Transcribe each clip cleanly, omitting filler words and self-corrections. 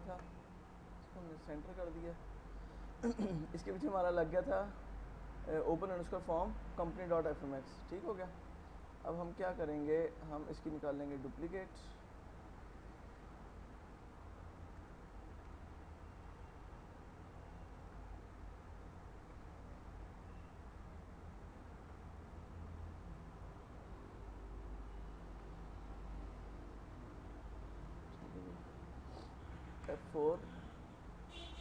था, इसको हमने सेंटर कर दिया। इसके पीछे हमारा लग गया था open underscore form company dot F M X. ठीक हो गया। अब हम क्या करेंगे, हम इसकी निकाल लेंगे डुप्लीकेट। F4,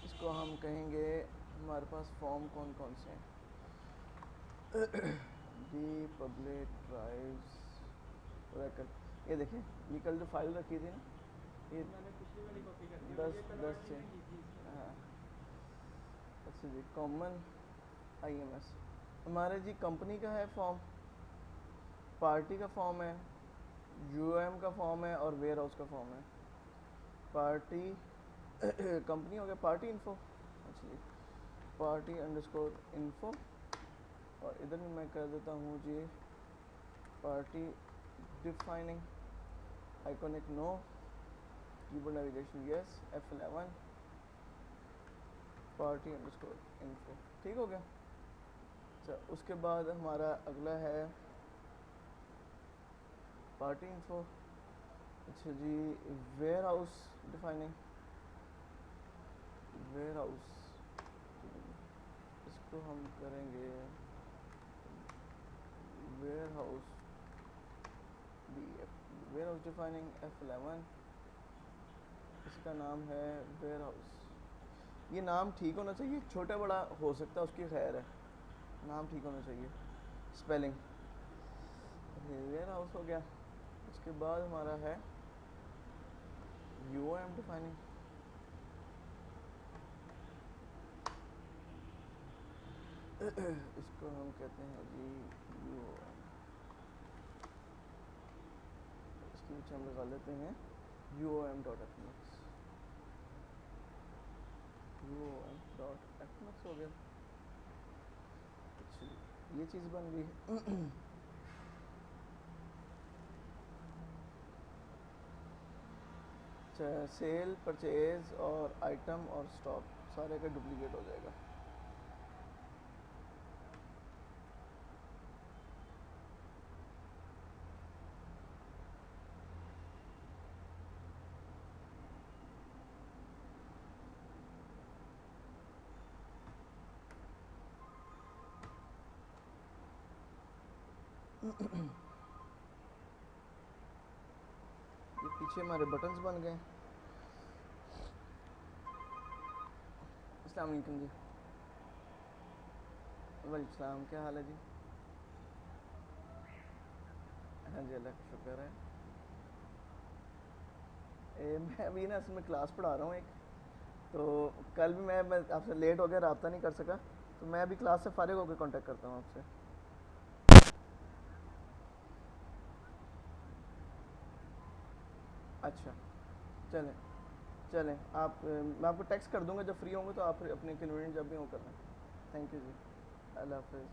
इसको हम कहेंगे, हमारे पास फॉर्म कौन कौन से हैं, डी पब्लिक ड्राइव्स ओरेकल। ये देखें, ये कल जो फाइल रखी थी ना, ये मैंने पिछली वाली कॉपी कर दी, 10 से, हाँ। अच्छा जी, कॉमन IMS हमारे जी कंपनी का है फॉर्म, पार्टी का फॉर्म है, UOM का फॉर्म है और वेयर हाउस का फॉर्म है। पार्टी कंपनी हो गया पार्टी इन्फो। अच्छा जी, पार्टी अंडरस्कोर इन्फो, और इधर भी मैं कर देता हूँ जी party defining iconic no, keyboard navigation yes, F11 party underscore info. ठीक हो गया। अच्छा, उसके बाद हमारा अगला है पार्टी इन्फो। अच्छा जी, warehouse defining warehouse, इसको हम करेंगे warehouse warehouse defining F11, इसका नाम है वेयर हाउस। ये नाम ठीक होना चाहिए, छोटा बड़ा हो सकता है, उसकी खैर है, नाम ठीक होना चाहिए, स्पेलिंग। वेयर हाउस हो गया। उसके बाद हमारा है UOM डिफाइनिंग, इसको हम कहते हैं जी UOM। इसके नीचे हम लगा लेते हैं UOM.fmx, UOM.fmx हो गया। अच्छा, ये चीज़ बन गई। अच्छा, सेल परचेज और आइटम और स्टॉक सारे का डुप्लीकेट हो जाएगा। ये पीछे हमारे बटन्स बन गए। अस्सलाम वालेकुम जी। वालेकुम सलाम, क्या हाल है जी? हाँ जी, अल्लाह का शुक्र है। मैं अभी ना इसमें क्लास पढ़ा रहा हूँ एक, तो कल भी मैं आपसे लेट हो गया, रब्ता नहीं कर सका, तो मैं अभी क्लास से फारिग होकर कांटेक्ट करता हूँ आपसे। अच्छा, चलें चलें, आप मैं आपको टेक्स्ट कर दूंगा जब फ्री होंगे, तो आप अपने कन्वीनियंट जब भी हो कर लें। थैंक यू जी, अल्लाह हाफिज़।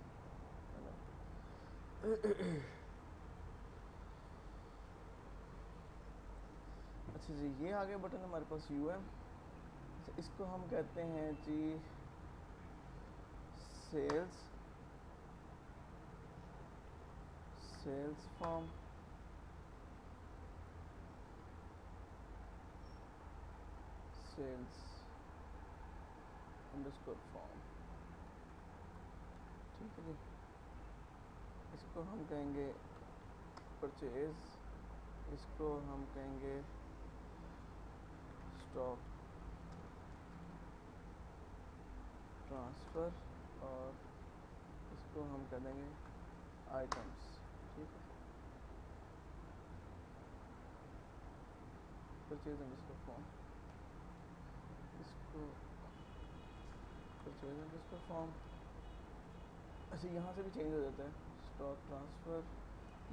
अच्छा जी, ये आ गया बटन हमारे पास UM। अच्छा, इसको हम कहते हैं जी sales sales form, sales underscore form. ठीक है जी, इसको हम कहेंगे परचेज, इसको हम कहेंगे स्टॉक ट्रांसफ़र, और इसको हम कह देंगे आइटम्स। ठीक है, परचेज अंडरस्कोर फॉर्म, इसको परचेज अंडरस्कोर फॉर्म। अच्छा, यहाँ से भी चेंज हो जाता है, स्टॉक ट्रांसफ़र,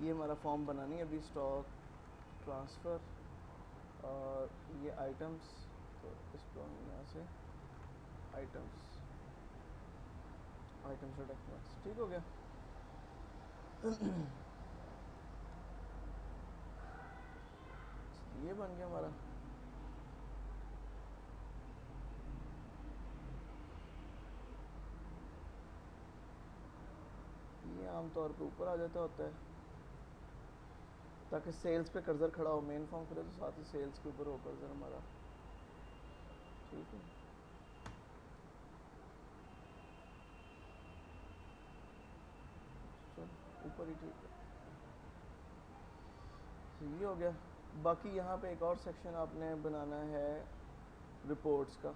ये हमारा फॉर्म बना नहीं अभी, स्टॉक ट्रांसफ़र, और ये आइटम्स, तो इसको हम यहाँ से आइटम्स आइटम्स डॉट एक्स। ठीक हो गया। ये बन गया हमारा। तौर पे ऊपर आ जाता होता है ताकि सेल्स पे कर्सर खड़ा हो। मेन फॉर्म करे तो साथ ही सेल्स के ऊपर हो कर्सर हमारा, ठीक है। चलो ऊपर ही ठीक है। तो ये हो गया। बाकी यहाँ पे एक और सेक्शन आपने बनाना है रिपोर्ट्स का।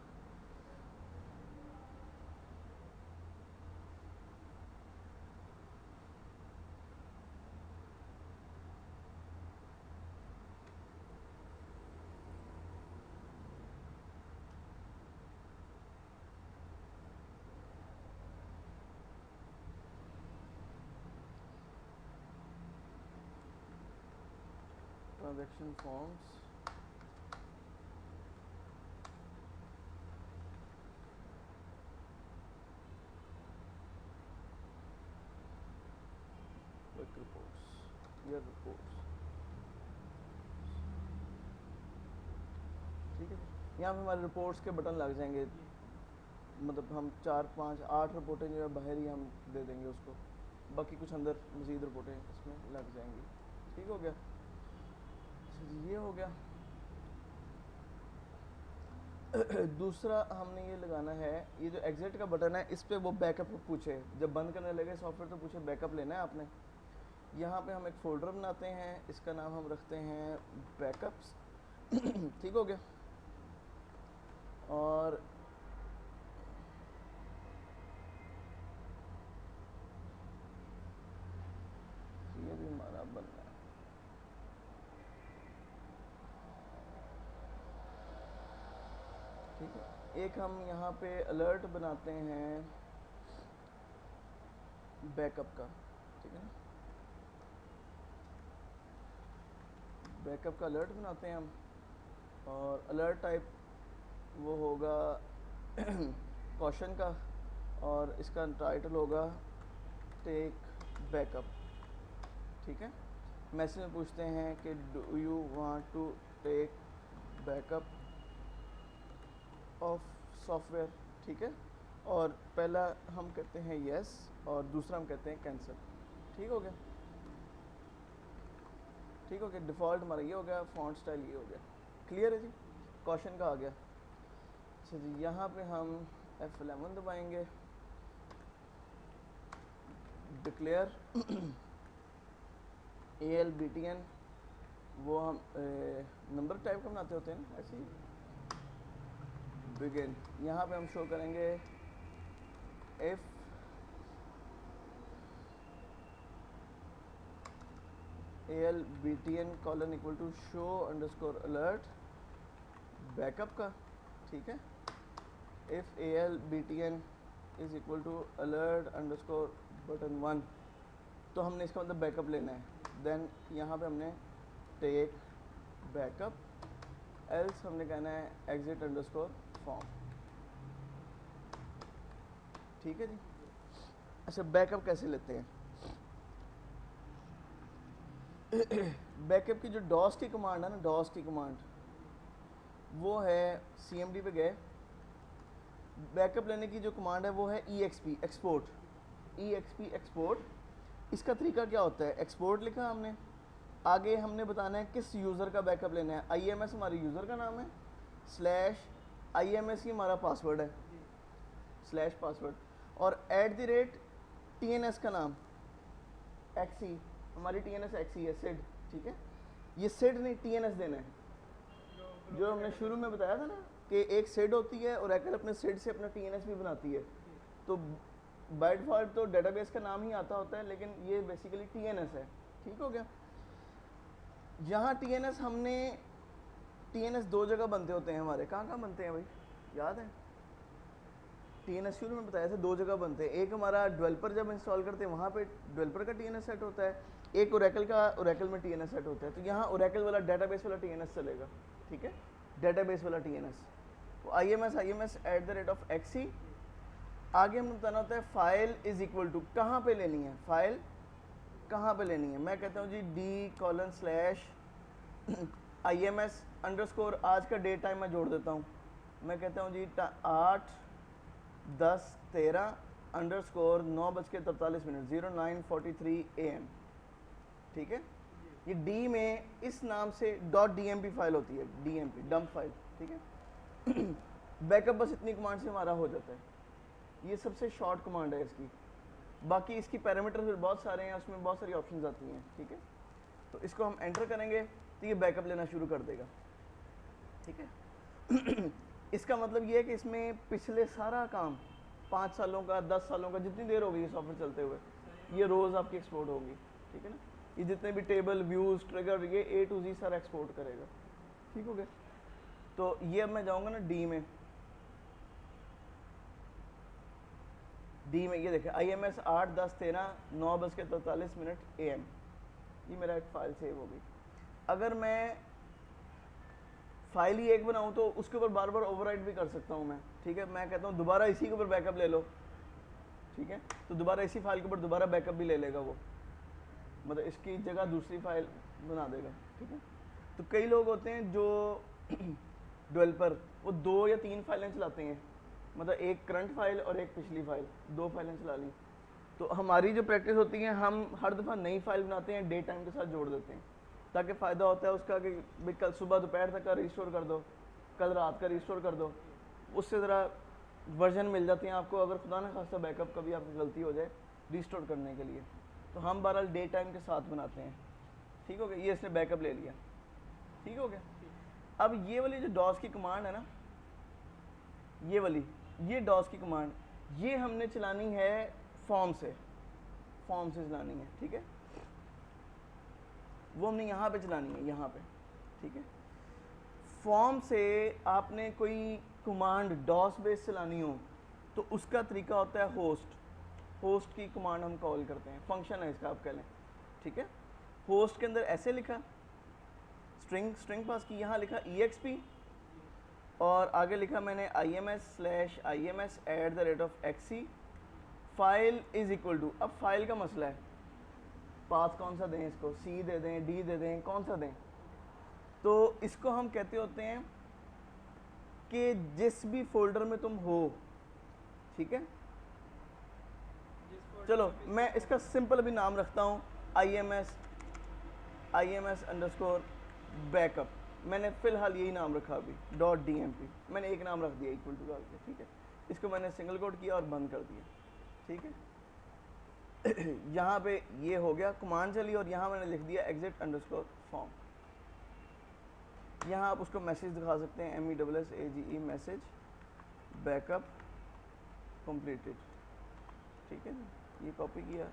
Transaction forms, quick reports, year reports, ठीक है। यहाँ पे हमारे रिपोर्ट्स के बटन लग जाएंगे, मतलब हम 4 5 8 रिपोर्टें जो है बाहर ही हम दे देंगे उसको, बाकी कुछ अंदर मज़ीद रिपोर्टें इसमें लग जाएंगी, ठीक हो गया। ये हो गया। दूसरा हमने ये लगाना है, ये जो एग्जिट का बटन है इस पे वो बैकअप पूछे, जब बंद करने लगे सॉफ्टवेयर तो पूछे बैकअप लेना है आपने। यहाँ पे हम एक फ़ोल्डर बनाते हैं, इसका नाम हम रखते हैं बैकअप्स, ठीक हो गया। और ये भी हमारा बनना है, ठीक है। एक हम यहाँ पे अलर्ट बनाते हैं बैकअप का, ठीक है ना, बैकअप का अलर्ट बनाते हैं हम। और अलर्ट टाइप वो होगा कॉशन का, और इसका टाइटल होगा टेक बैकअप, ठीक है। मैसेज में पूछते हैं कि do you want to take backup of software, ठीक है। और पहला हम कहते हैं यस और दूसरा हम कहते हैं कैंसिल, ठीक हो गया, ठीक हो गया। डिफ़ॉल्ट हमारा ये हो गया, फॉन्ट स्टाइल ये हो गया, क्लियर है जी। क्वेश्चन का आ गया। अच्छा जी, यहाँ पे हम F11 दबाएंगे, डिक्लेयर ALBTN, वो हम नंबर टाइप का बनाते होते हैं ना, ऐसे ही बिगिन। यहाँ पे हम शो करेंगे if ALBTN colon equal to show underscore alert backup का, ठीक है। If ALBTN is equal to alert underscore button 1, तो हमने इसका मतलब बैकअप लेना है। देन यहाँ पे हमने टेक बैकअप, एल्स हमने कहना है एग्जिट अंडरस्कोर फॉर्म, ठीक है जी। अच्छा, बैकअप कैसे लेते हैं? बैकअप की जो डॉस की कमांड है ना, डॉस की कमांड वो है, CMD पे गए, बैकअप लेने की जो कमांड है वो है EXP एक्सपोर्ट, EXP एक्सपोर्ट। इसका तरीका क्या होता है? एक्सपोर्ट लिखा हमने, आगे हमने बताना है किस यूज़र का बैकअप लेना है। IMS हमारे यूज़र का नाम है, /IMS ही हमारा पासवर्ड है, /पासवर्ड, और @TNS का नाम XE, हमारी TNS XE है, सिड, ठीक है। ये सिड नहीं TNS देना है, जो हमने शुरू में बताया था ना कि एक सिड होती है और ओरेकल अपने सिड से अपना TNS भी बनाती है। तो बाय डिफॉल्ट तो डेटाबेस का नाम ही आता होता है, लेकिन ये बेसिकली TNS है, ठीक हो गया। यहाँ TNS हमने, TNS 2 जगह बनते होते हैं हमारे, कहाँ बनते हैं भाई, याद है? TNS शुरू में बताया था 2 जगह बनते हैं। एक हमारा डेवलपर जब इंस्टॉल करते हैं वहाँ पे डेवलपर का TNS सेट होता है, एक ओरेकल का, ओरेकल में TNS सेट होता है। तो यहाँ ओरेकल वाला डेटाबेस वाला TNS चलेगा, ठीक है, डेटाबेस वाला TNS। तो IMS @XE। आगे हमने बताना होता है फाइल इज इक्वल टू, कहाँ पे लेनी है फाइल, कहाँ पे लेनी है। मैं कहता हूँ जी D:/IMS अंडरस्कोर, आज का डेट टाइम मैं जोड़ देता हूँ। मैं कहता हूँ जी 8/10/13 अंडरस्कोर 9:43 09:43 AM, ठीक है। ये डी में इस नाम से .dmp फाइल होती है, dmp डंप फाइल, ठीक है। बैकअप बस इतनी कमांड से हमारा हो जाता है। ये सबसे शॉर्ट कमांड है इसकी। बाकी इसकी पैरामीटर फिर बहुत सारे हैं, उसमें बहुत सारी ऑप्शंस आती हैं, ठीक है। तो इसको हम एंटर करेंगे तो ये बैकअप लेना शुरू कर देगा, ठीक है। इसका मतलब ये है कि इसमें पिछले सारा काम 5 सालों का, 10 सालों का, जितनी देर होगी ये सॉफ्टवेयर चलते हुए, ये रोज़ आपकी एक्सपोर्ट होगी, ठीक है ना। ये जितने भी टेबल, व्यूज़, ट्रिगर, ये A to Z सारा एक्सपोर्ट करेगा, ठीक हो गया। तो ये अब मैं जाऊँगा ना डी में, ये देखें IMS 8:10:13 9:43 AM, ये मेरा एक फ़ाइल सेव होगी। अगर मैं फाइल ही एक बनाऊँ तो उसके ऊपर बार बार ओवरराइट भी कर सकता हूँ मैं, ठीक है। मैं कहता हूँ दोबारा इसी के ऊपर बैकअप ले लो, ठीक है, तो दोबारा इसी फाइल के ऊपर दोबारा बैकअप भी ले लेगा वो, मतलब इसकी जगह दूसरी फाइल बना देगा, ठीक है। तो कई लोग होते हैं जो डेवलपर, वो 2 या 3 फाइलें चलाते हैं, मतलब एक करंट फाइल और एक पिछली फाइल, 2 फाइलें चला ली। तो हमारी जो प्रैक्टिस होती है, हम हर दफ़ा नई फाइल बनाते हैं, डे टाइम के साथ जोड़ देते हैं, ताकि फ़ायदा होता है उसका कि भाई कल सुबह दोपहर तक का रिस्टोर कर दो, कल रात का रिस्टोर कर दो, उससे ज़रा वर्जन मिल जाते हैं आपको। अगर खुदा न खास्ता बैकअप कभी आपकी गलती हो जाए रिस्टोर करने के लिए, तो हम बहरहाल डे टाइम के साथ बनाते हैं, ठीक हो गया। ये इसने बैकअप ले लिया, ठीक हो गया। अब ये वाली जो डॉस की कमांड है ना, ये वाली, ये डॉस की कमांड, ये हमने चलानी है फॉर्म से चलानी है, ठीक है। वो हमने यहाँ पे चलानी है, यहाँ पे, ठीक है। फॉर्म से आपने कोई कमांड डॉस बेस चलानी हो तो उसका तरीका होता है होस्ट की कमांड हम कॉल करते हैं, फंक्शन है इसका, आप कह लें, ठीक है। होस्ट के अंदर ऐसे लिखा, स्ट्रिंग पास की, यहाँ लिखा exp और आगे लिखा मैंने ims/ims@xc file is equal to. अब फाइल का मसला है, पाथ कौन सा दें इसको, C दे दें, D दे दें, कौन सा दें। तो इसको हम कहते होते हैं कि जिस भी फोल्डर में तुम हो, ठीक है। चलो मैं इसका सिंपल भी नाम रखता हूँ ims_बैकअप, मैंने फ़िलहाल यही नाम रखा अभी, .dmp मैंने एक नाम रख दिया इक्वल टू डाल के, ठीक है। इसको मैंने सिंगल कोट किया और बंद कर दिया, ठीक है। यहाँ पे ये हो गया, कमांड चली और यहाँ मैंने लिख दिया exit_form। यहाँ आप उसको मैसेज दिखा सकते हैं, MESSAGE मैसेज बैकअप कंप्लीटेड, ठीक है। ये कॉपी किया,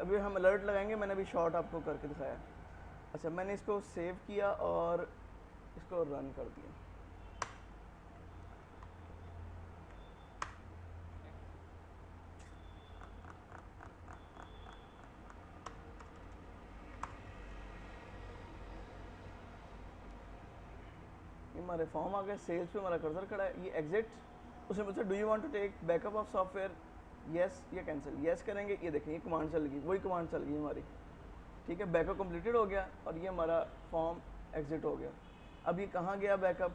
अभी हम अलर्ट लगाएंगे, मैंने अभी शॉर्ट आपको करके दिखाया। अच्छा, मैंने इसको सेव किया और इसको रन कर दिया। हमारे फॉर्म आ गए, सेल्स पे हमारा कर्सर खड़ा है, ये एग्जिट, उसने मुझसे do you want to take backup of software, yes या कैंसिल, यस करेंगे। ये देखें, ये कमांड चल गई, वही कमांड चल गई हमारी, ठीक है। बैकअप कंप्लीटेड हो गया और ये हमारा फॉर्म एग्जिट हो गया। अब ये कहाँ गया बैकअप,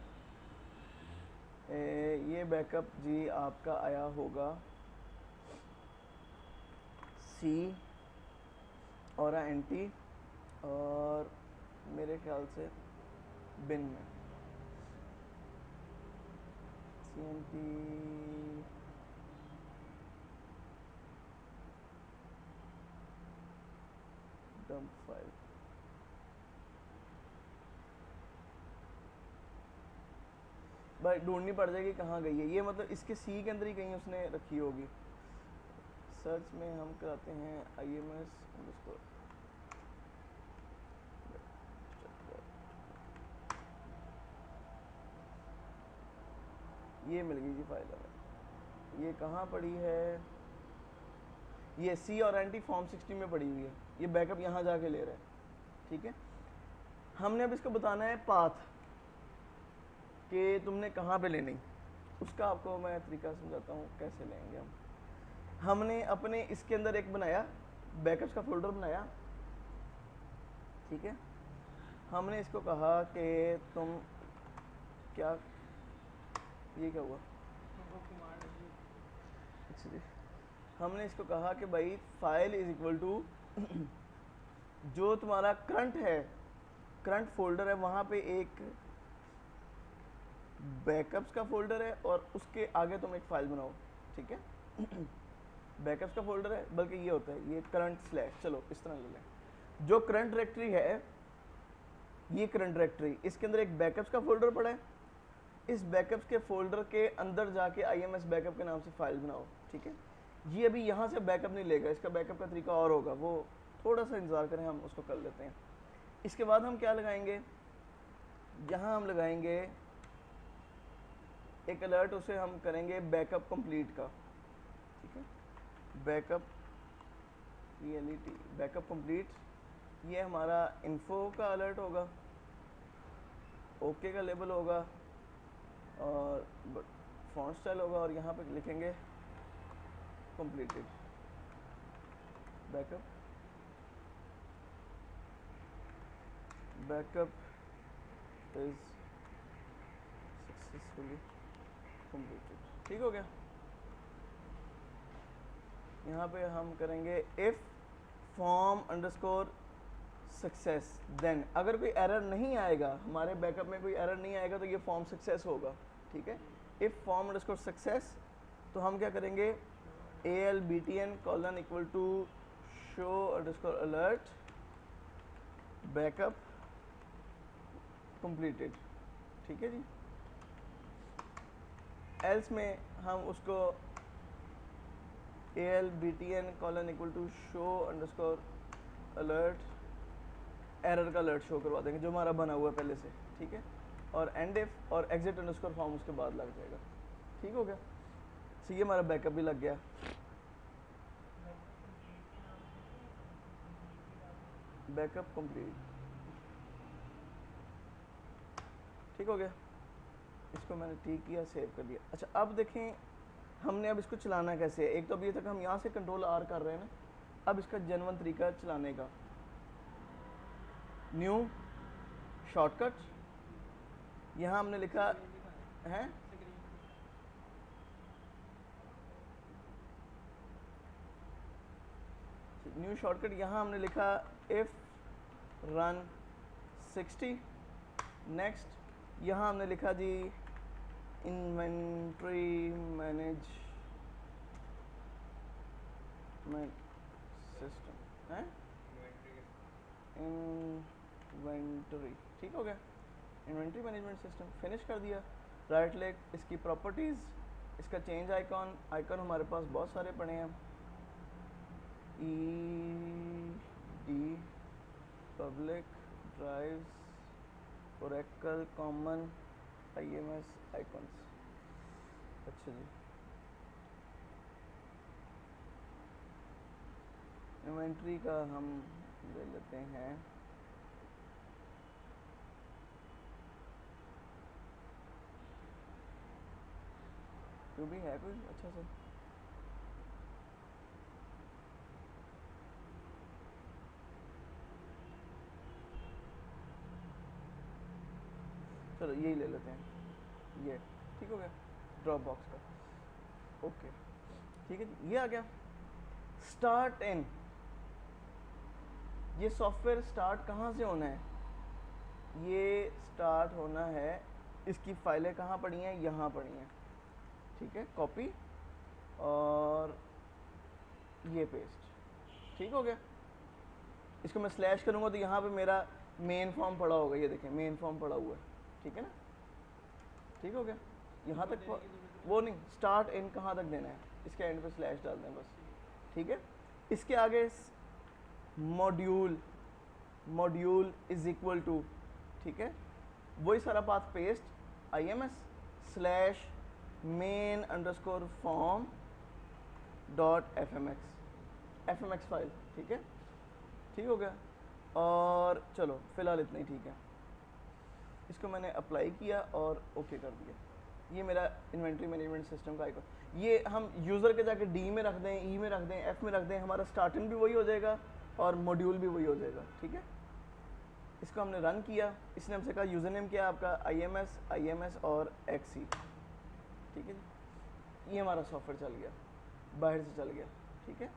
ये बैकअप जी आपका आया होगा C और NT और मेरे ख्याल से बिन में CNT डंप फाइल, भाई ढूंढनी पड़ जाएगी कहाँ गई है ये, मतलब इसके C के अंदर ही कहीं उसने रखी होगी। सर्च में हम कराते हैं IMS underscore, ये मिल गई जी फाइल हमें। ये कहाँ पड़ी है, ये C और NT फॉर्म 60 में पड़ी हुई है, ये बैकअप यहाँ जाके ले रहा है, ठीक है। हमने अब इसको बताना है पाथ कि तुमने कहाँ पे लेनी, उसका आपको मैं तरीका समझाता हूँ कैसे लेंगे हम। हमने अपने इसके अंदर एक बनाया, बैकअप्स का फोल्डर बनाया, ठीक है। हमने इसको कहा कि तुम क्या, ये क्या हुआ, अच्छा जी, हमने इसको कहा कि भाई फाइल इज इक्वल टू जो तुम्हारा करंट है, करंट फोल्डर है, वहाँ पे एक बैकअप्स का फोल्डर है और उसके आगे तुम एक फाइल बनाओ, ठीक है। बैकअप्स का फोल्डर है, बल्कि ये होता है ये करंट स्लैश, चलो इस तरह ले लें। जो करंट डायरेक्टरी है, ये करंट डायरेक्टरी, इसके अंदर एक बैकअप्स का फोल्डर पड़ा है। इस बैकअप्स के फोल्डर के अंदर जाके IMS बैकअप के नाम से फाइल बनाओ, ठीक है। ये अभी यहाँ से बैकअप नहीं लेगा, इसका बैकअप का तरीका और होगा, वो थोड़ा सा इंतज़ार करें, हम उसको कर लेते हैं। इसके बाद हम क्या लगाएंगे, यहाँ हम लगाएंगे एक अलर्ट, उसे हम करेंगे बैकअप कंप्लीट का, ठीक है। बैकअप PLET बैकअप कंप्लीट, ये हमारा इन्फो का अलर्ट होगा, ओके का लेबल होगा और फॉन्ट स्टाइल होगा, और यहाँ पे लिखेंगे completed backup, backup is successfully completed, ठीक हो गया। यहाँ पे हम करेंगे if form underscore success, then अगर कोई एरर नहीं आएगा, हमारे बैकअप में कोई एरर नहीं आएगा, तो ये फॉर्म सक्सेस होगा, ठीक है। इफ फॉर्म अंडरस्कोर सक्सेस, तो हम क्या करेंगे ALBTN colon equal to show underscore alert backup completed, ठीक है जी। एल्स में हम उसको ALBTN colon equal to show underscore alert error का अलर्ट शो करवा देंगे जो हमारा बना हुआ है पहले से, ठीक है। और एंड इफ और एग्जिट अंडरस्कोर फॉर्म उसके बाद लग जाएगा, ठीक हो गया। तो ये हमारा बैकअप भी लग गया, बैकअप कंप्लीट, ठीक हो गया। इसको मैंने ठीक किया, सेव कर दिया। अच्छा अब देखें हमने अब इसको चलाना कैसे है। एक तो अभी तक हम यहाँ से कंट्रोल R कर रहे हैं ना, अब इसका जेन्युइन तरीका चलाने का, न्यू शॉर्टकट, यहाँ हमने लिखा है न्यू शॉर्टकट, यहाँ हमने लिखा इफ रन 60, नेक्स्ट यहाँ हमने लिखा जी इन्वेंट्री मैनेज सिस्टम है, इन्वेंट्री, ठीक हो गया, इन्वेंट्री मैनेजमेंट सिस्टम, फिनिश कर दिया। राइट क्लिक, इसकी प्रॉपर्टीज़, इसका चेंज आइकॉन, आइकॉन हमारे पास बहुत सारे पड़े हैं, ED public drives Oracle common IMS icons. अच्छा जी, इन्वेंट्री का हम ले लेते हैं, जो भी है कोई अच्छा सा, चलो यही ले लेते हैं, ये ठीक हो गया, ड्रॉप बॉक्स का, ओके ठीक है जी। ये आ गया स्टार्ट इन, ये सॉफ्टवेयर स्टार्ट कहाँ से होना है, ये स्टार्ट होना है, इसकी फाइलें कहाँ पड़ी हैं, यहाँ पड़ी हैं, ठीक है, कॉपी और ये पेस्ट, ठीक हो गया। इसको मैं स्लैश करूँगा तो यहाँ पे मेरा मेन फॉर्म पड़ा होगा, ये देखें मेन फॉर्म पड़ा हुआ है, ठीक है ना, ठीक हो गया। यहाँ तक वो नहीं, स्टार्ट इन कहाँ तक देना है, इसके एंड पे स्लैश डाल दें बस, ठीक है। इसके आगे module, module is equal to, ठीक है, वही सारा path paste IMS slash main underscore form dot FMX file, ठीक है, ठीक हो गया। और चलो फिलहाल इतना ही ठीक है, इसको मैंने अप्लाई किया और ओके कर दिया। ये मेरा इन्वेंट्री मैनेजमेंट सिस्टम का आइकॉन, ये हम यूज़र के जाके D में रख दें, E में रख दें, F में रख दें, हमारा स्टार्टिंग भी वही हो जाएगा और मॉड्यूल भी वही हो जाएगा, ठीक है। इसको हमने रन किया, इसने हमसे कहा यूज़र नेम क्या है आपका, IMS और XE, ठीक है जी। ये हमारा सॉफ्टवेयर चल गया, बाहर से चल गया, ठीक है।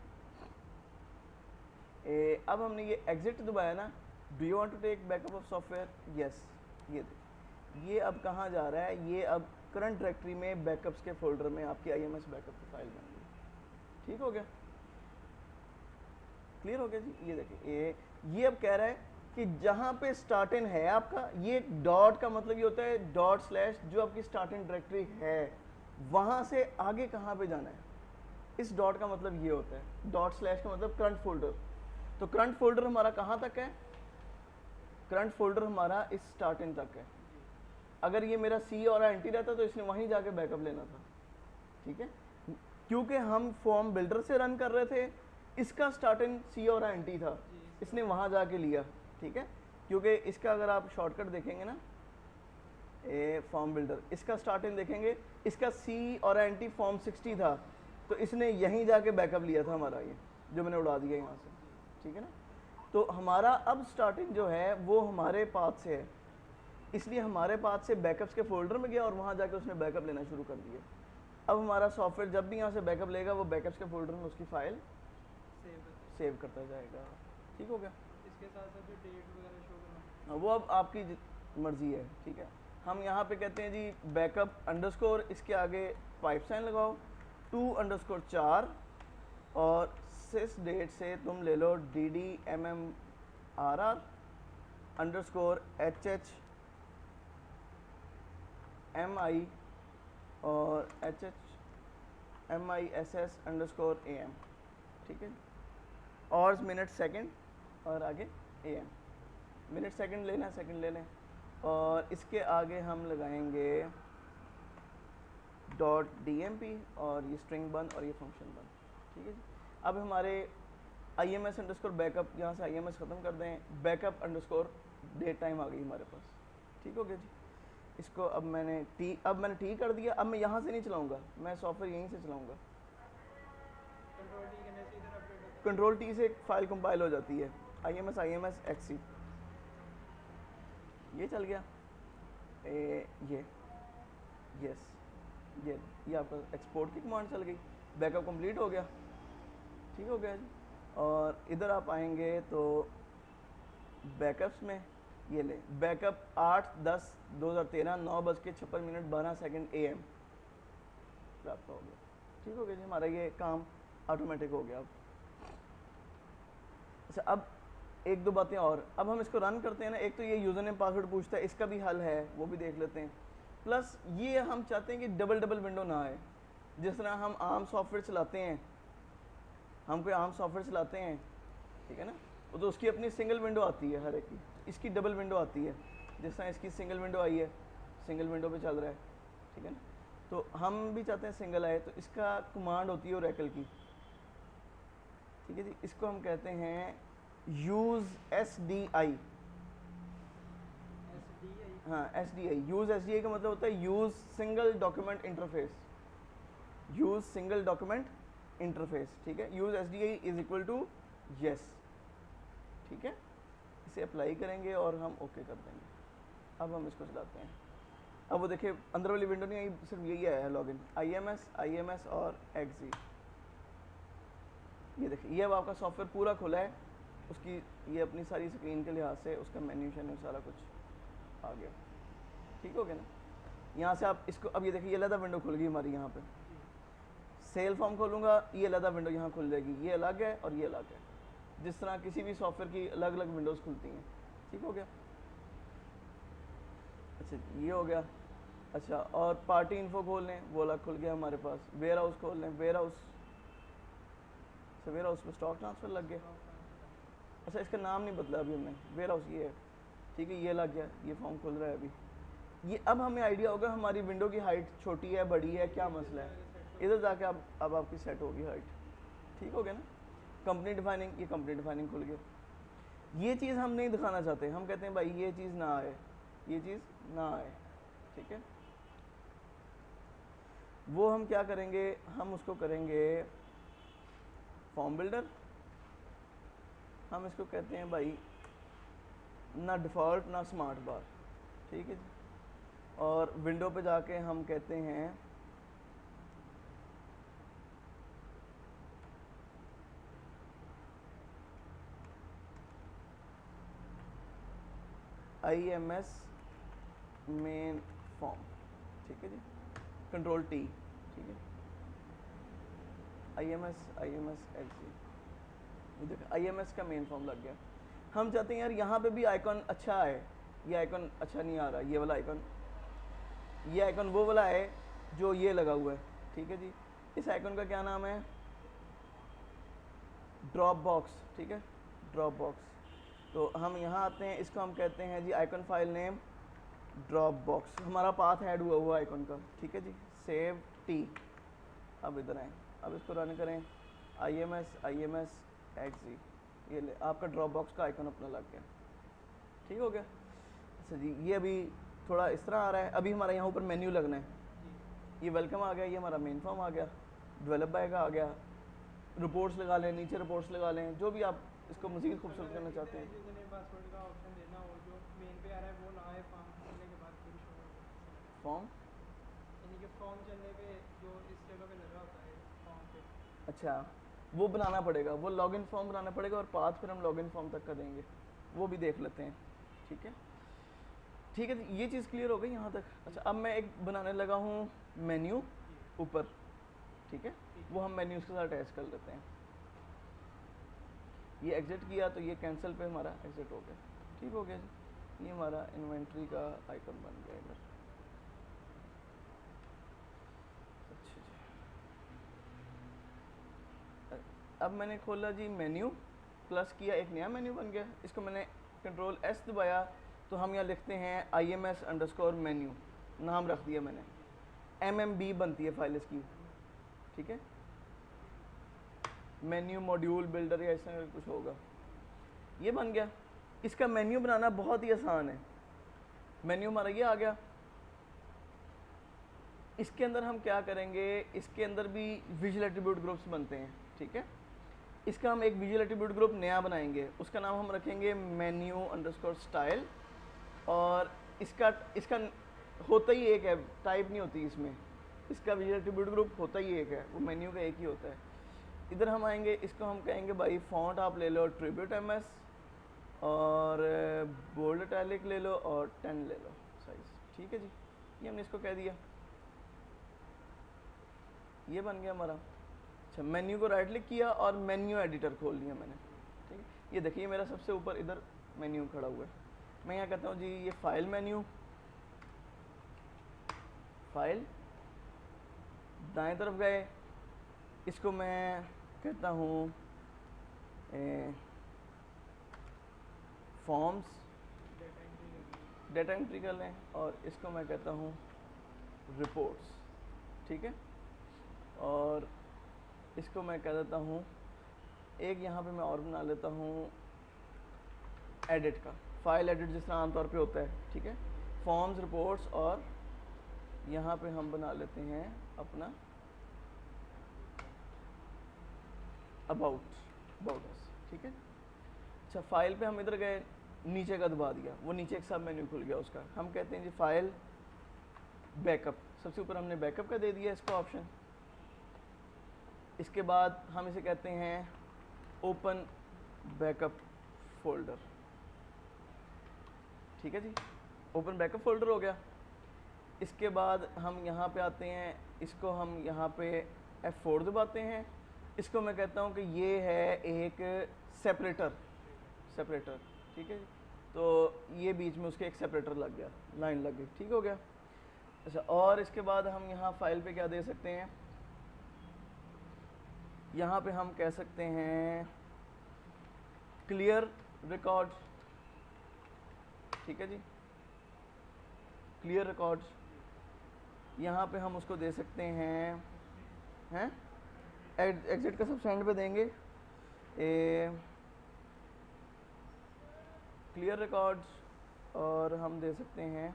अब हमने ये एग्जिट दबाया ना, do you want to take backup of software, yes. ये अब कहाँ जा रहा है, ये अब करंट डायरेक्टरी में बैकअप्स के फोल्डर में आपकी IMS बैकअप की फाइल बन गई। ठीक हो गया, क्लियर हो गया जी। ये देखिए ये अब कह रहा है कि जहाँ पे स्टार्ट इन है आपका, ये डॉट का मतलब ये होता है डॉट स्लैश, जो आपकी स्टार्ट इन डायरेक्टरी है वहाँ से आगे कहाँ पे जाना है। इस डॉट का मतलब ये होता है, डॉट स्लैश का मतलब करंट फोल्डर। तो करंट फोल्डर हमारा कहाँ तक है, करंट फोल्डर हमारा इस स्टार्ट इन तक है। अगर ये मेरा सी और एंटी रहता तो इसने वहीं जाके बैकअप लेना था। ठीक है, क्योंकि हम फॉर्म बिल्डर से रन कर रहे थे, इसका स्टार्ट इन सी और एंटी था, इसने वहाँ जाके लिया। ठीक है, क्योंकि इसका अगर आप शॉर्टकट देखेंगे ना, फॉर्म बिल्डर, इसका स्टार्ट इन देखेंगे, इसका सी और एंटी फॉर्म 60 था, तो इसने यहीं जाके बैकअप लिया था हमारा, ये जो मैंने उड़ा दिया यहाँ से। ठीक है ना, तो हमारा अब स्टार्टिंग जो है वो हमारे पाथ से है, इसलिए हमारे पाथ से बैकअप्स के फोल्डर में गया और वहाँ जाके उसने बैकअप लेना शुरू कर दिया। अब हमारा सॉफ्टवेयर जब भी यहाँ से बैकअप लेगा वो बैकअप्स के फोल्डर में उसकी फाइल सेव करता जाएगा। ठीक हो गया। इसके साथ साथ जो डेट वगैरह शो करना, वो अब आपकी मर्जी है। ठीक है, हम यहाँ पे कहते हैं जी बैकअप अंडरस्कोर, इसके आगे पाइप साइन लगाओ 2_4 और सिस डेट से तुम ले लो DDMMRR अंडरस्कोर HHMI और HHMISS अंडरस्कोर AM। ठीक है, और मिनट सेकंड और आगे AM, मिनट सेकंड लेना, सेकंड ले लें, और इसके आगे हम लगाएंगे .DMP और ये स्ट्रिंग बन और ये फंक्शन बन। ठीक है जी। अब हमारे IMS अंडरस्कोर बैकअप, यहाँ से IMS ख़त्म कर दें, बैकअप अंडरस्कोर डेट टाइम आ गई हमारे पास। ठीक हो गया जी। इसको अब मैंने टी कर दिया। अब मैं यहाँ से नहीं चलाऊँगा, मैं सॉफ्टवेयर यहीं से चलाऊँगा। कंट्रोल टी से एक फाइल कंपाइल हो जाती है, IMS XC, ये चल गया। ये यस, ये आपका एक्सपोर्ट की कमांड चल गई, बैकअप कंप्लीट हो गया। ठीक हो गया जी। और इधर आप आएंगे तो बैकअप्स में ये ले बैकअप 8/10/2013 9:56 AM प्राप्त हो गया। ठीक हो गया जी, हमारा ये काम ऑटोमेटिक हो गया। अब अच्छा, अब एक दो बातें और, अब हम इसको रन करते हैं ना, एक तो ये यूज़र नेम पासवर्ड पूछता है, इसका भी हल है, वो भी देख लेते हैं। प्लस ये हम चाहते हैं कि डबल विंडो ना आए। जिस तरह हम आम सॉफ्टवेयर चलाते हैं, हम कोई आम सॉफ्टवेयर चलाते हैं, ठीक है ना, तो उसकी अपनी सिंगल विंडो आती है हर एक की, इसकी डबल विंडो आती है। जिस तरह इसकी सिंगल विंडो आई है, सिंगल विंडो पे चल रहा है, ठीक है ना, तो हम भी चाहते हैं सिंगल आए, तो इसका कमांड होती है ओरेकल की। ठीक है जी, इसको हम कहते हैं यूज़ SDI। हाँ, SDI, यूज़ SDI का मतलब होता है use single document interface, use single document interface. ठीक है, use SDI is equal to yes. ठीक है, इसे अप्लाई करेंगे और हम ओके कर देंगे। अब हम इसको चलाते हैं। अब वो देखिए अंदर वाली विंडो नहीं आई, सिर्फ यही आया है लॉगिन, IMS और XZ। ये देखिए, ये अब आपका सॉफ्टवेयर पूरा खुला है, उसकी ये अपनी सारी स्क्रीन के लिहाज से उसका मेन्यू शेन्यू सारा कुछ आ गया। ठीक हो गया ना। यहाँ से आप इसको, अब ये देखिए ये अलग विंडो खुल गई हमारी। यहाँ पे सेल फॉर्म खोलूँगा, ये अलग विंडो यहाँ खुल जाएगी, ये अलग है और ये अलग है, जिस तरह किसी भी सॉफ्टवेयर की अलग अलग विंडोज़ खुलती हैं। ठीक हो गया। अच्छा, ये हो गया। अच्छा, और पार्टी इन्फो खोल लें, वो अलग खुल गया हमारे पास। वेयर हाउस खोल लें, वेयर हाउस में स्टॉक ट्रांसफ़र लग गया। अच्छा, इसका नाम नहीं बदला अभी हमने, वेयर हाउस ये है। ठीक है, ये लग गया, ये फॉर्म खुल रहा है अभी। ये अब हमें आइडिया होगा हमारी विंडो की हाइट छोटी है बड़ी है, क्या मसला है। इधर जाके अब आपकी सेट होगी हाइट। ठीक हो गया ना। कंपनी डिफाइनिंग, ये कंपनी डिफाइनिंग खुल गया। ये चीज़ हम नहीं दिखाना चाहते, हम कहते हैं भाई ये चीज़ ना आए, ये चीज़ ना आए। ठीक है, वो हम क्या करेंगे, हम उसको करेंगे फॉर्म बिल्डर। हम इसको कहते हैं भाई ना डिफ़ॉल्ट ना स्मार्ट बार। ठीक है जी, और विंडो पे जाके हम कहते हैं IMS मेन फॉर्म, ठीक है जी, कंट्रोल T, ठीक है, IMS XG, ये देखो IMS का मेन फॉर्म लग गया। हम चाहते हैं यार यहाँ पे भी आइकॉन अच्छा है, ये आइकॉन अच्छा नहीं आ रहा, ये वाला आइकॉन, ये आइकॉन वो वाला है जो ये लगा हुआ है, ठीक है जी। इस आइकॉन का क्या नाम है, ड्रॉप बॉक्स, ठीक है, ड्रॉप बॉक्स। तो हम यहाँ आते हैं, इसको हम कहते हैं जी icon file name drop box, हमारा पाथ ऐड हुआ हुआ आइकॉन का, ठीक है जी। सेव टी, अब इधर आए, अब इसको रन करें, IMS XG, ये ले आपका ड्रॉप बॉक्स का आइकन अपना लग गया, ठीक हो गया। अच्छा जी, ये अभी थोड़ा इस तरह आ रहा है। अभी हमारा यहाँ ऊपर मेन्यू लगना है, ये वेलकम आ गया, ये हमारा मेन फॉर्म आ गया, डेवलप बाय का आ गया, रिपोर्ट्स लगा लें, नीचे रिपोर्ट्स लगा लें, जो भी आप इसको मज़ीद खूबसूरत करना चाहते हैं। पासवर्ड का ऑप्शन देना हो, जो मेन पे आ रहा है वो ना आए, फॉर्म चलने के बाद फिर शो होगा। फॉर्म यानी कि फॉर्म चलने पे जो इस जगह पे लगा होता है फॉर्म पे, अच्छा, वो बनाना पड़ेगा, वो लॉगिन फॉर्म बनाना पड़ेगा और पाथ फिर हम लॉगिन फॉर्म तक का देंगे, वो भी देख लेते हैं, ठीक है। ठीक है, ये चीज़ क्लियर हो गई यहाँ तक। अच्छा, अब मैं एक बनाने लगा हूँ मेन्यू ऊपर, ठीक है, वो हम मेन्यूज़ के साथ अटैच कर लेते हैं। ये एग्जिट किया तो ये कैंसिल पे हमारा एग्जिट हो गया, ठीक हो गया जी। ये हमारा इन्वेंट्री का आइकन बन गया इधर। अच्छा जी, अब मैंने खोला जी मेन्यू, प्लस किया, एक नया मेन्यू बन गया। इसको मैंने कंट्रोल S दबाया तो हम यहाँ लिखते हैं IMS_मेन्यू, नाम रख दिया मैंने, MMB बनती है फाइल इसकी, ठीक है, मेन्यू मॉड्यूल बिल्डर या ऐसा कुछ होगा, ये बन गया। इसका मेन्यू बनाना बहुत ही आसान है। मेन्यू हमारा ये आ गया। इसके अंदर हम क्या करेंगे, इसके अंदर भी विजुअल एट्रीब्यूट ग्रुप्स बनते हैं, ठीक है। इसका हम एक विजुअल एट्रीब्यूट ग्रुप नया बनाएंगे, उसका नाम हम रखेंगे menu_style, और इसका होता ही एक है, टाइप नहीं होती इसमें, इसका विजुअल एट्रीब्यूट ग्रुप होता ही एक है, वो मेन्यू का एक ही होता है। इधर हम आएंगे, इसको हम कहेंगे भाई फॉन्ट आप ले लो ट्रिब्यूट MS, और बोल्ड इटैलिक ले लो और 10 ले लो साइज, ठीक है जी। ये हमने इसको कह दिया, ये बन गया हमारा। अच्छा, मेन्यू को राइट क्लिक किया और मेन्यू एडिटर खोल लिया मैंने, ठीक है। ये देखिए मेरा सबसे ऊपर इधर मेन्यू खड़ा हुआ है। मैं यहाँ कहता हूँ जी ये फाइल मेन्यू, फाइल, दाएं तरफ गए, इसको मैं कहता हूँ फॉर्म्स, डेटा एंट्री कर लें, और इसको मैं कहता हूँ रिपोर्ट्स, ठीक है। और इसको मैं कह देता हूँ, एक यहाँ पे मैं और बना लेता हूँ एडिट का, फाइल एडिट जिस तरह आमतौर पे होता है, ठीक है, फॉर्म्स रिपोर्ट्स, और यहाँ पे हम बना लेते हैं अपना अबाउट अस, ठीक है। अच्छा, फाइल पे हम इधर गए, नीचे का दबा दिया, वो नीचे एक सब मेन्यू खुल गया उसका, हम कहते हैं जी फाइल बैकअप, सबसे ऊपर हमने बैकअप का दे दिया इसको ऑप्शन। इसके बाद हम इसे कहते हैं ओपन बैकअप फोल्डर, ठीक है जी, ओपन बैकअप फोल्डर हो गया। इसके बाद हम यहाँ पे आते हैं, इसको हम यहाँ पे F4 दबाते हैं, इसको मैं कहता हूँ कि ये है एक सेपरेटर, ठीक है जी। तो ये बीच में उसके एक सेपरेटर लग गया, लाइन लग गई, ठीक हो गया। अच्छा, और इसके बाद हम यहाँ फाइल पे क्या दे सकते हैं, यहाँ पे हम कह सकते हैं क्लियर रिकॉर्ड, ठीक है जी, क्लियर रिकॉर्ड। यहाँ पे हम उसको दे सकते हैं एग्जिट का सब एंड पे देंगे क्लियर रिकॉर्ड्स, और हम दे सकते हैं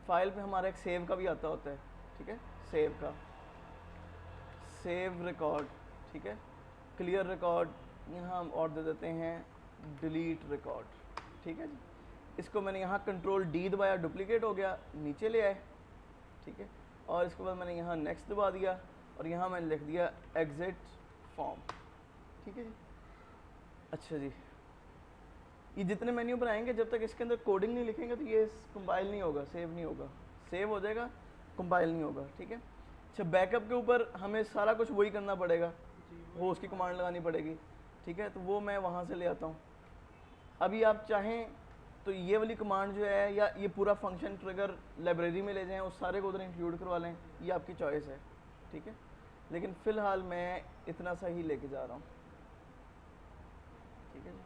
फाइल पे हमारा एक सेव का भी आता होता है, ठीक है, सेव का, सेव रिकॉर्ड, ठीक है, क्लियर रिकॉर्ड। यहाँ हम और दे देते हैं डिलीट रिकॉर्ड, ठीक है जी। इसको मैंने यहाँ कंट्रोल D दबाया, डुप्लीकेट हो गया, नीचे ले आए, ठीक है। और इसके बाद मैंने यहाँ नेक्स्ट दबा दिया, और यहाँ मैंने लिख दिया एग्जिट फॉर्म, ठीक है जी। अच्छा जी, ये जितने मेन्यू बनाएंगे जब तक इसके अंदर कोडिंग नहीं लिखेंगे तो ये कंपाइल नहीं होगा, सेव नहीं होगा। सेव हो जाएगा, कंपाइल नहीं होगा, ठीक है। अच्छा, बैकअप के ऊपर हमें सारा कुछ वही करना पड़ेगा, जी वो उसकी कमांड लगानी पड़ेगी, ठीक है। तो वो मैं वहाँ से ले आता हूँ। अभी आप चाहें तो ये वाली कमांड जो है या ये पूरा फंक्शन ट्रिगर लाइब्रेरी में ले जाएं, उस सारे को उधर इंक्लूड करवा लें, ये आपकी चॉइस है, ठीक है। लेकिन फ़िलहाल मैं इतना सा ही लेके जा रहा हूँ, ठीक है जी।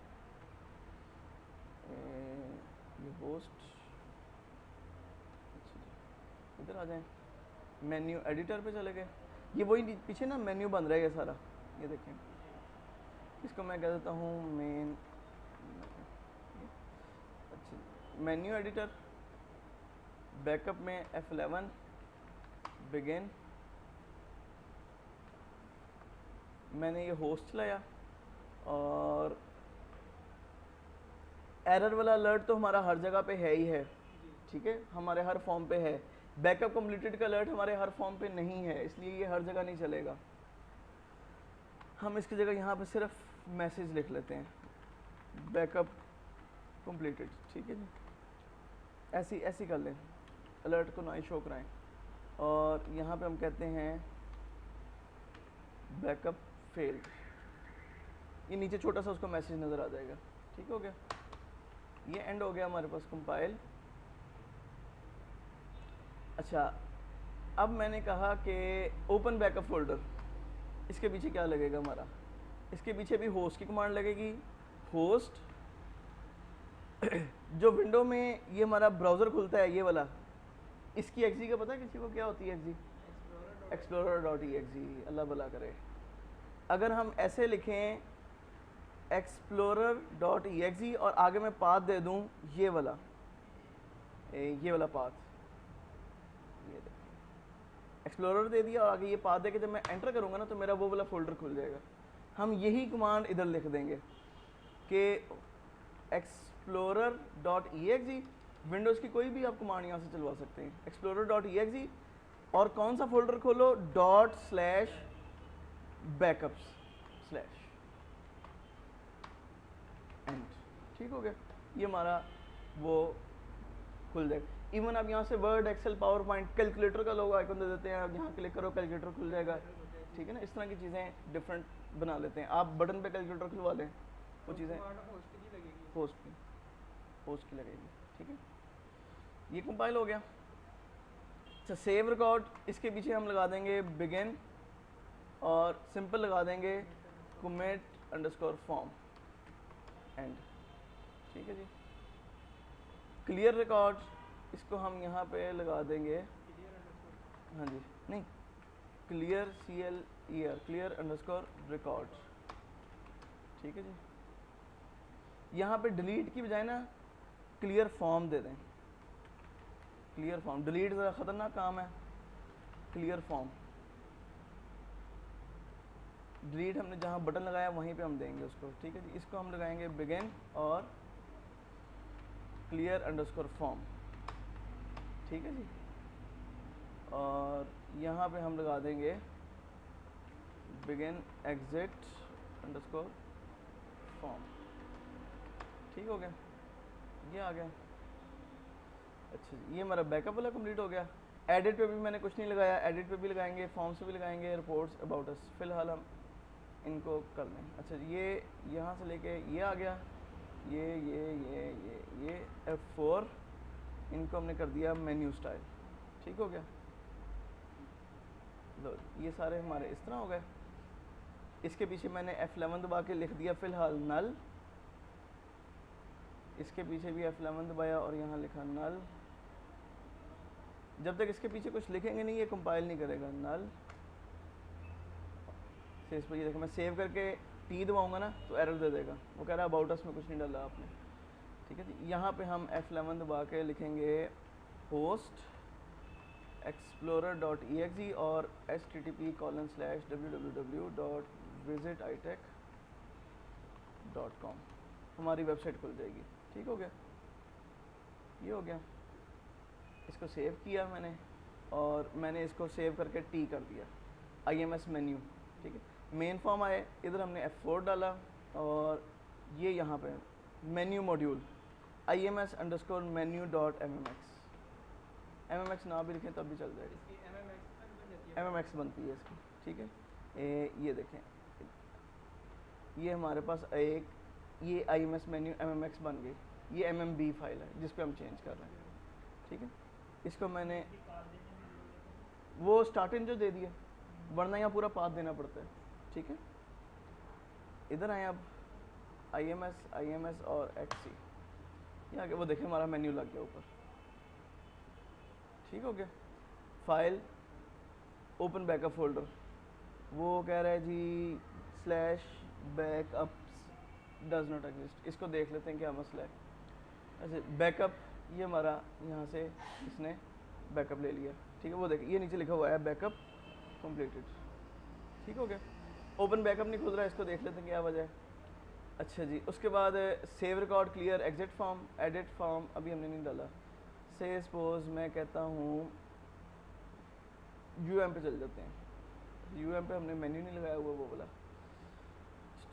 ये होस्ट, अच्छा जी, इधर आ जाएं, मेन्यू एडिटर पे चले गए। ये वही पीछे ना मेन्यू बन रहा है ये सारा, ये देखें। इसको मैं कह देता हूँ मेन, अच्छा, मेन्यू एडिटर, बैकअप में F11, बिगिन, मैंने ये होस्ट चलाया और एरर वाला अलर्ट तो हमारा हर जगह पे है ही है, ठीक है, हमारे हर फॉर्म पे है। बैकअप कंप्लीटेड का अलर्ट हमारे हर फॉर्म पे नहीं है, इसलिए ये हर जगह नहीं चलेगा। हम इसकी जगह यहाँ पे सिर्फ मैसेज लिख लेते हैं, बैकअप कंप्लीटेड, ठीक है जी। ऐसी कर लें, अलर्ट को ना ही शो कराएं। और यहाँ पे हम कहते हैं बैकअप फेल्ड, ये नीचे छोटा सा उसको मैसेज नज़र आ जाएगा, ठीक हो गया। ये एंड हो गया हमारे पास कंपाइल। अच्छा, अब मैंने कहा कि ओपन बैकअप फोल्डर, इसके पीछे क्या लगेगा हमारा, इसके पीछे भी होस्ट की कमांड लगेगी। होस्ट जो विंडो में ये हमारा ब्राउज़र खुलता है ये वाला, इसकी एक्जी का पता है किसी को क्या होती है एक्जी? explorer.exe, अल्लाह भला करे। अगर हम ऐसे लिखें explorer.exe और आगे मैं पाथ दे दूं ये वाला पाथ, ये देखिए एक्सप्लोरर दे दिया और आगे ये पाथ दे के जब मैं एंटर करूंगा ना तो मेरा वो वाला फोल्डर खुल जाएगा। हम यही कमांड इधर लिख देंगे कि explorer.exe, विंडोज़ की कोई भी आप कमांड यहाँ से चलवा सकते हैं, explorer.exe, और कौन सा फोल्डर खोलो, ./backups/ एंड, ठीक हो गया। ये हमारा वो खुल जाएगा। इवन आप यहाँ से Word, Excel, PowerPoint, calculator का लोगो आइकन दे देते हैं, आप यहाँ क्लिक करो कैलकुलेटर खुल जाएगा, ठीक है ना। इस तरह की चीज़ें डिफरेंट बना लेते हैं। आप बटन पे कैलकुलेटर खुलवा लें, वो चीज़ें होस्ट की लगेगी, ठीक है। ये कंपाइल हो गया। अच्छा, सेव रिकॉर्ड, इसके पीछे हम लगा देंगे बिगिन और सिंपल लगा देंगे commit_form एंड, ठीक है जी। क्लियर रिकॉर्ड, इसको हम यहाँ पे लगा देंगे, हाँ जी, नहीं, क्लियर CLER_record, ठीक है जी। यहाँ पे डिलीट की बजाय ना क्लियर फॉर्म दे दें, क्लियर फॉर्म, डिलीट ज़रा ख़तरनाक काम है, क्लियर फॉर्म। डिलीट हमने जहाँ बटन लगाया वहीं पे हम देंगे उसको, ठीक है जी। इसको हम लगाएंगे बिगिन और clear_form, ठीक है जी। और यहाँ पे हम लगा देंगे begin exit_form, ठीक हो गया, ये आ गया। अच्छा जी, ये हमारा बैकअप वाला कंप्लीट हो गया। एडिट पे भी मैंने कुछ नहीं लगाया, एडिट पे भी लगाएंगे, फॉर्म्स पे भी लगाएंगे, रिपोर्ट्स, अबाउट अस, फिलहाल हम इनको कर लें। अच्छा, ये यहाँ से लेके ये आ गया, ये F4, इनको हमने कर दिया मेन्यू स्टाइल, ठीक हो गया। लो, ये सारे हमारे इस तरह हो गए। इसके पीछे मैंने F11 दबा के लिख दिया फ़िलहाल नल, इसके पीछे भी F11 दबाया और यहाँ लिखा नल। जब तक इसके पीछे कुछ लिखेंगे नहीं ये कंपाइल नहीं करेगा। नल से इस पर, ये देखो मैं सेव करके T दबाऊंगा ना तो एरर दे देगा, वो कह रहा है अबाउट अस में कुछ नहीं डाला आपने, ठीक है जी। यहाँ पे हम F11 दबा के लिखेंगे होस्ट explorer.exe और http://www.visititech.com, हमारी वेबसाइट खुल जाएगी, ठीक हो गया। ये हो गया, इसको सेव किया मैंने और मैंने इसको सेव करके T कर दिया, IMS मेन्यू, ठीक है। मेन फॉर्म आए, इधर हमने F4 डाला और ये यहाँ पे मेन्यू मॉड्यूल ims_menu.mmx, mmx ना भी लिखें तब भी चल जाएगा, इसकी MMX तक बन जाती है। mmx बनती है इसकी, ठीक है। ये देखें, ये हमारे पास एक ये ims मेन्यू mmx बन गई, ये mmb फाइल है जिस पे हम चेंज कर रहे हैं, ठीक है। इसको मैंने वो स्टार्टिंग जो दे दिया, वरना यहाँ पूरा पाथ देना पड़ता है, ठीक है। इधर आए अब ims और xc, ये आगे वो देखें हमारा मेन्यू लग गया ऊपर, ठीक हो गया। फाइल ओपन बैकअप फोल्डर, वो कह रहा है जी /backups डज नॉट एग्जिस्ट, इसको देख लेते हैं क्या मसला है। ऐसे बैकअप, ये हमारा यहाँ से इसने बैकअप ले लिया, ठीक है। वो देखिए ये नीचे लिखा हुआ है बैकअप कंप्लीटेड, ठीक हो गया। ओपन बैकअप नहीं खुल रहा है, इसको देख लेते हैं क्या वजह है। अच्छा जी, उसके बाद save record clear exit form edit form अभी हमने नहीं डाला। से सपोज मैं कहता हूँ यूएम पे चल जाते हैं, यूएम पे हमने मेन्यू नहीं लगाया हुआ वो बोला,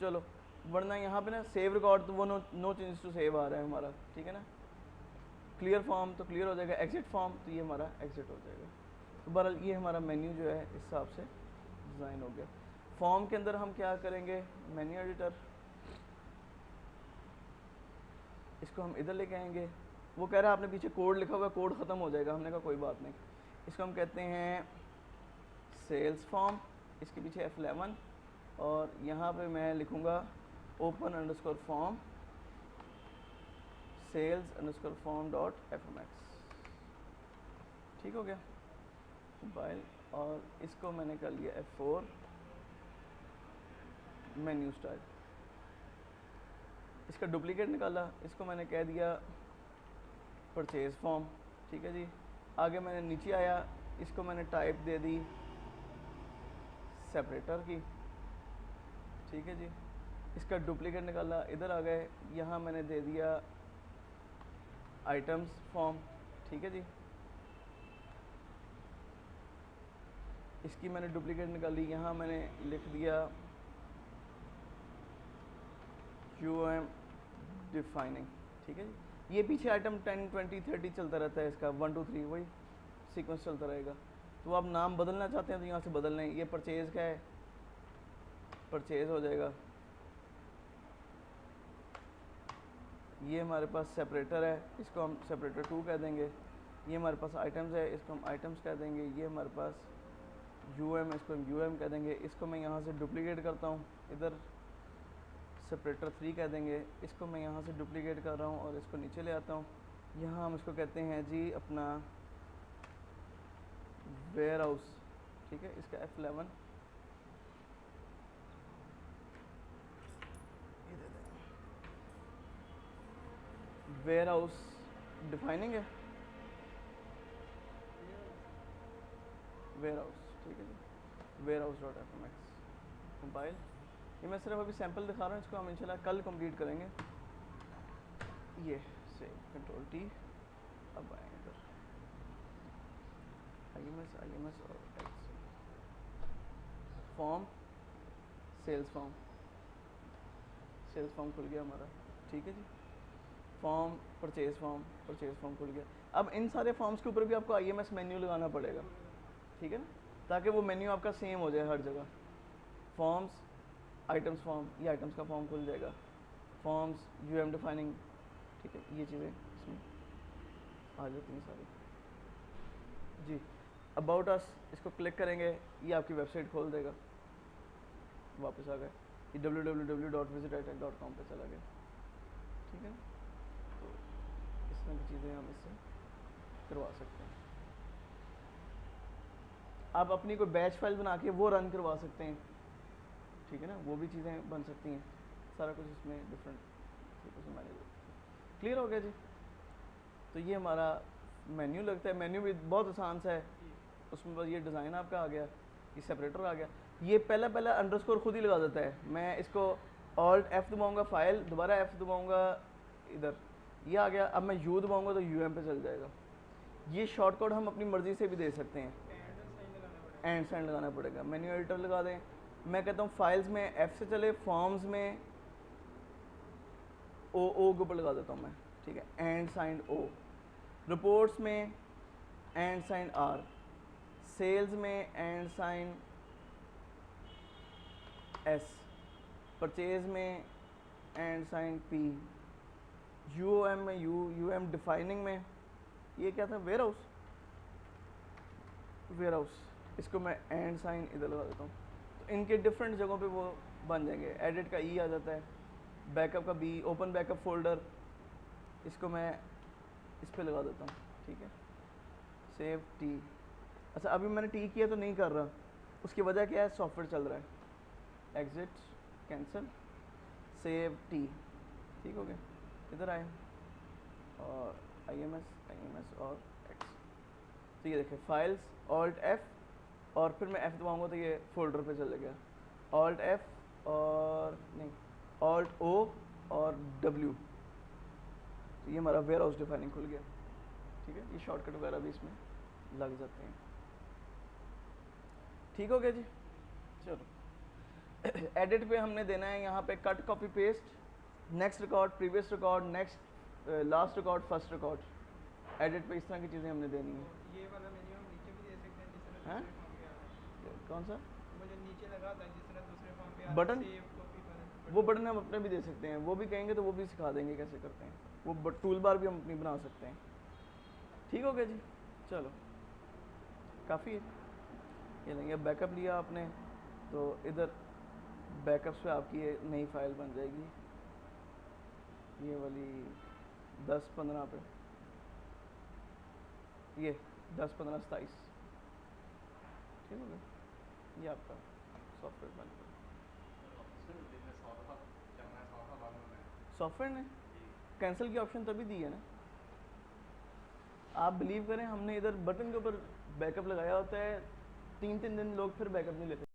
चलो। वरना यहाँ पे ना सेव रिकॉर्ड तो वो नो चेंज टू सेव आ रहा है हमारा, ठीक है ना। क्लियर फॉर्म तो क्लियर हो जाएगा, एग्जिट फॉर्म तो ये हमारा एग्जिट हो जाएगा। तो बहरहाल ये हमारा मेन्यू जो है इस हिसाब से डिज़ाइन हो गया। फॉर्म के अंदर हम क्या करेंगे, मेन्यू एडिटर, इसको हम इधर लेके आएंगे। वो कह रहा है आपने पीछे कोड लिखा हुआ है, कोड ख़त्म हो जाएगा, हमने कहा कोई बात नहीं। इसको हम कहते हैं सेल्स फॉर्म, इसके पीछे F11 और यहाँ पे मैं लिखूँगा open_form sales_form.fmx, ठीक हो गया मोबाइल। और इसको मैंने कर लिया F4 मेन्यू स्टाइल, इसका डुप्लीकेट निकाला, इसको मैंने कह दिया परचेज फॉर्म, ठीक है जी। आगे मैंने नीचे आया, इसको मैंने टाइप दे दी सेपरेटर की, ठीक है जी। इसका डुप्लीकेट निकाला, इधर आ गए, यहाँ मैंने दे दिया आइटम्स फॉर्म, ठीक है जी। इसकी मैंने डुप्लीकेट निकाली, यहाँ मैंने लिख दिया UM डिफाइनिंग, ठीक है जी। ये पीछे आइटम 10 20 30 चलता रहता है, इसका 1 2 3 वही सीक्वेंस चलता रहेगा। तो आप नाम बदलना चाहते हैं तो यहाँ से बदल लें। ये परचेज़ का है, परचेज़ हो जाएगा। ये हमारे पास सेपरेटर है, इसको हम सेपरेटर 2 कह देंगे। ये हमारे पास आइटम्स है, इसको हम आइटम्स कह देंगे। ये हमारे पास UM, इसको हम UM कह देंगे। इसको मैं यहाँ से डुप्लीकेट करता हूँ, इधर सेपरेटर 3 कह देंगे। इसको मैं यहाँ से डुप्लीकेट कर रहा हूँ और इसको नीचे ले आता हूँ। यहाँ हम इसको कहते हैं जी अपना वेयर हाउस, ठीक है। इसका F11 वेयर हाउस डिफाइनिंग है, वेयर हाउस, ठीक है जी। Warehouse dot fmx mobile. ये मैं सिर्फ अभी सैंपल दिखा रहा हूँ, इसको हम इंशाल्लाह कल कंप्लीट करेंगे। ये से कंट्रोल T, अब आएंगे इधर IMS और form sales form, cells form खुल गया हमारा, ठीक है जी। फॉर्म परचेज फॉर्म खुल गया। अब इन सारे फॉर्म्स के ऊपर भी आपको IMS मेन्यू लगाना पड़ेगा, ठीक है ना, ताकि वो मेन्यू आपका सेम हो जाए हर जगह। फॉर्म्स आइटम्स फॉर्म, ये आइटम्स का फॉर्म खुल जाएगा। फॉर्म्स UM डिफाइनिंग, ठीक है। ये चीज़ें इसमें आ जाती हैं सारी जी। अबाउट अस, इसको क्लिक करेंगे, ये आपकी वेबसाइट खोल देगा। वापस आ गए, ये www.visititech.com पे चला गया, ठीक है। तो इस तरह की चीज़ें हम इससे करवा सकते हैं। आप अपनी कोई बैच फाइल बना के वो रन करवा सकते हैं, ठीक है ना, वो भी चीज़ें बन सकती हैं। सारा कुछ इसमें डिफरेंट तरीके से मैनेज होता है। क्लियर हो गया जी। तो ये हमारा मेन्यू लगता है, मेन्यू भी बहुत आसान सा है। उसमें बस ये डिज़ाइन आपका आ गया, ये सेपरेटर आ गया। ये पहला अंडरस्कोर खुद ही लगा देता है। मैं इसको Alt F दबाऊँगा, फाइल दोबारा F दबाऊँगा, इधर ये आ गया। अब मैं U दबाऊँगा तो UM पे चल जाएगा। ये शॉर्टकट हम अपनी मर्ज़ी से भी दे सकते हैं, एंड साइन लगाना पड़ेगा। मेन्यू एडिटर लगा दें। मैं कहता हूँ फाइल्स में F से चले, फॉर्म्स में ओ के ऊपर लगा देता हूँ मैं, ठीक है, एंड साइन ओ। रिपोर्ट्स में एंड साइन आर, सेल्स में एंड साइन एस, परचेज में एंड साइन पी, यूओएम में यूएम डिफाइनिंग में ये क्या था, वेयर हाउस, वेयर हाउस, इसको मैं एंड साइन इधर लगा देता हूँ। तो इनके डिफरेंट जगहों पे वो बन जाएंगे। एडिट का ई आ जाता है, बैकअप का बी, ओपन बैकअप फोल्डर, इसको मैं इस पे लगा देता हूँ, ठीक है, सेव टी। अच्छा अभी मैंने टी किया तो नहीं कर रहा, उसकी वजह क्या है, सॉफ्टवेयर चल रहा है। एग्जिट, कैंसिल, सेव टी, ठीक हो गया। इधर आए और IMS और X, तो ये देखिए फाइल्स, ऑल्ट F और फिर मैं F दबाऊंगा तो ये फोल्डर पे चला गया, ऑल्ट F और नहीं ऑल्ट O और W, तो ये हमारा वेयर हाउस डिफाइनिंग खुल गया, ठीक है। ये शॉर्टकट वगैरह भी इसमें लग जाते हैं, ठीक हो गया जी। चलो एडिट पे हमने देना है यहाँ पे cut copy paste, next record, previous record, next last record, first record, edit पे इस तरह की चीज़ें हमने देनी है। तो ये वाला मेन्यू हम नीचे भी दे सकते हैं जिस तरह हैं? दूसरे फॉर्म पे आ रहा है। कौन सा वो जो नीचे लगा था जिस तरह दूसरे फॉर्म पे आ रहा है, बटन? सेव कॉपी वाला वो बटन हम अपने भी दे सकते हैं, वो भी कहेंगे तो वो भी सिखा देंगे कैसे करते हैं, वो टूल बार भी हम अपनी बना सकते हैं, ठीक हो गया जी। चलो काफ़ी है, ये लेंगे। बैकअप लिया आपने तो इधर बैकअप्स पे आपकी ये नई फाइल बन जाएगी, ये वाली 10-15 पे, ये 10-15-27, ठीक हो गया, ये आपका सॉफ्टवेयर बन गया। सॉफ्टवेयर ने कैंसिल की ऑप्शन तभी दी है ना, आप बिलीव करें हमने इधर बटन के ऊपर बैकअप लगाया होता है, 3-3 दिन लोग फिर बैकअप नहीं लेते।